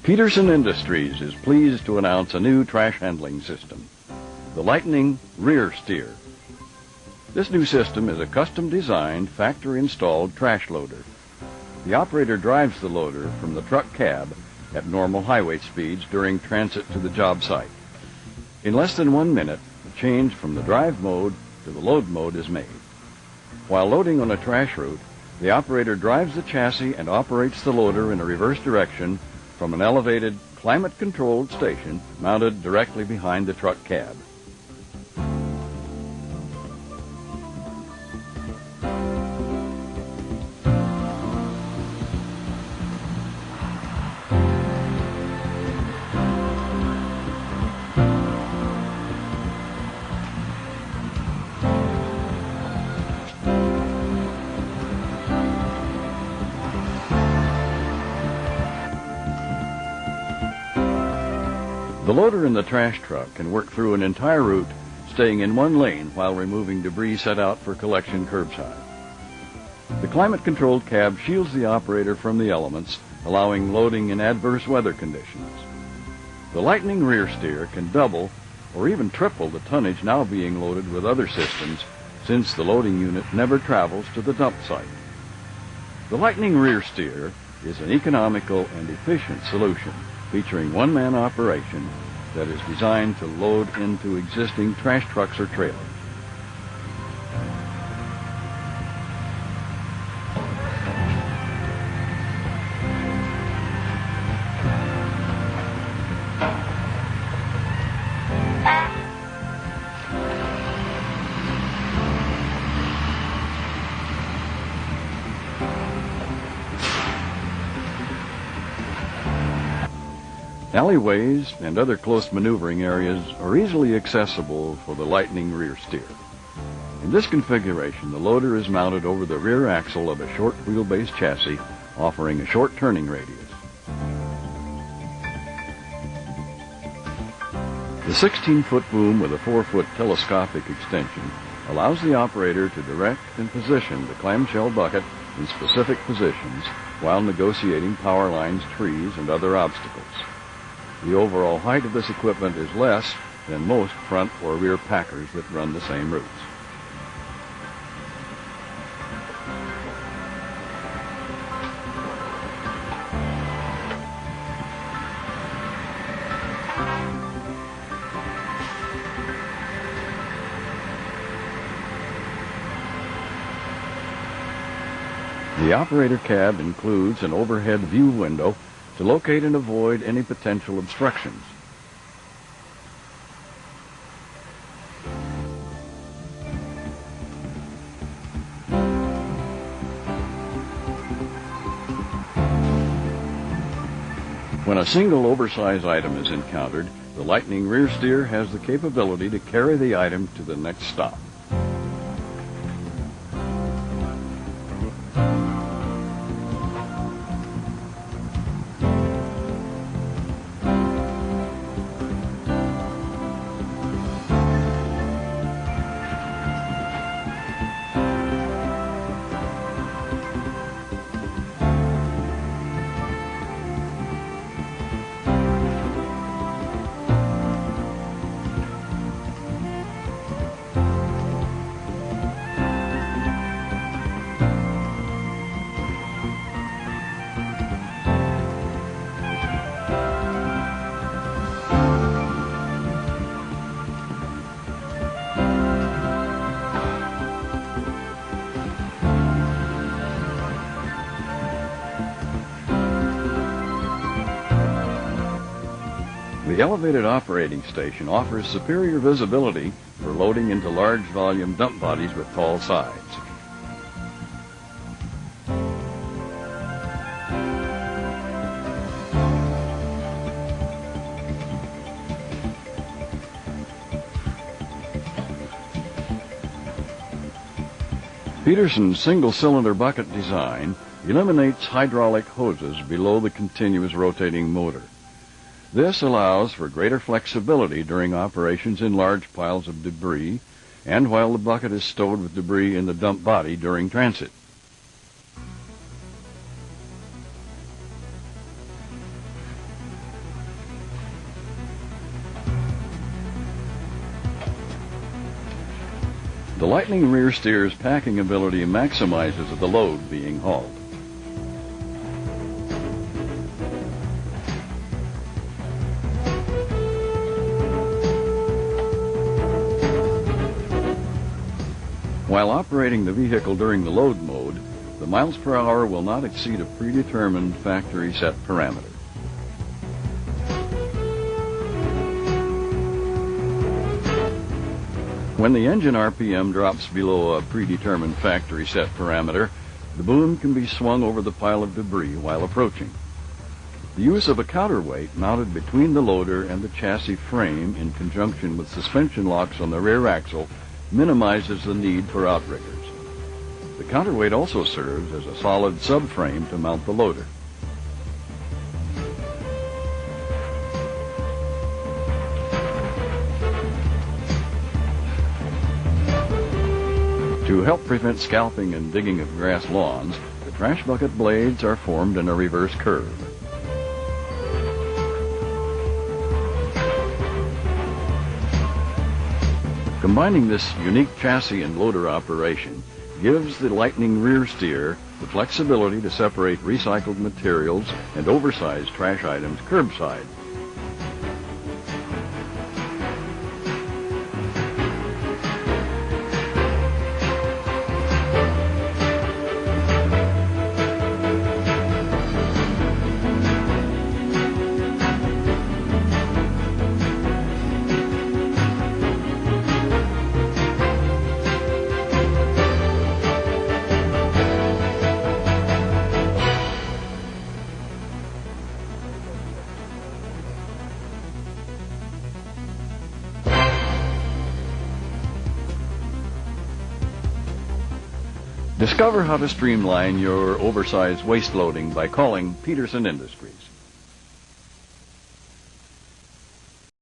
Petersen Industries is pleased to announce a new trash handling system, the Lightning Rear Steer. This new system is a custom-designed, factory-installed trash loader. The operator drives the loader from the truck cab at normal highway speeds during transit to the job site. In less than 1 minute, the change from the drive mode to the load mode is made. While loading on a trash route, the operator drives the chassis and operates the loader in a reverse direction from an elevated, climate-controlled station mounted directly behind the truck cab. The loader in the trash truck can work through an entire route, staying in one lane while removing debris set out for collection curbside. The climate-controlled cab shields the operator from the elements, allowing loading in adverse weather conditions. The Lightning Rear Steer can double or even triple the tonnage now being loaded with other systems, since the loading unit never travels to the dump site. The Lightning Rear Steer is an economical and efficient solution featuring one-man operation that is designed to load into existing trash trucks or trailers. Alleyways and other close maneuvering areas are easily accessible for the Lightning Rear Steer. In this configuration, the loader is mounted over the rear axle of a short wheelbase chassis, offering a short turning radius. The 16-foot boom with a 4-foot telescopic extension allows the operator to direct and position the clamshell bucket in specific positions while negotiating power lines, trees, and other obstacles. The overall height of this equipment is less than most front or rear packers that run the same routes. The operator cab includes an overhead view window to locate and avoid any potential obstructions. When a single oversized item is encountered, the Lightning Rear Steer has the capability to carry the item to the next stop. The elevated operating station offers superior visibility for loading into large volume dump bodies with tall sides. Petersen's single-cylinder bucket design eliminates hydraulic hoses below the continuous rotating motor. This allows for greater flexibility during operations in large piles of debris and while the bucket is stowed with debris in the dump body during transit. The Lightning rear steer's packing ability maximizes the load being hauled. While operating the vehicle during the load mode, the miles per hour will not exceed a predetermined factory set parameter. When the engine RPM drops below a predetermined factory set parameter, the boom can be swung over the pile of debris while approaching. The use of a counterweight mounted between the loader and the chassis frame in conjunction with suspension locks on the rear axle minimizes the need for outriggers. The counterweight also serves as a solid subframe to mount the loader. To help prevent scalping and digging of grass lawns, the trash bucket blades are formed in a reverse curve. Combining this unique chassis and loader operation gives the Lightning rear steer the flexibility to separate recycled materials and oversized trash items curbside. Discover how to streamline your oversized waste loading by calling Petersen Industries.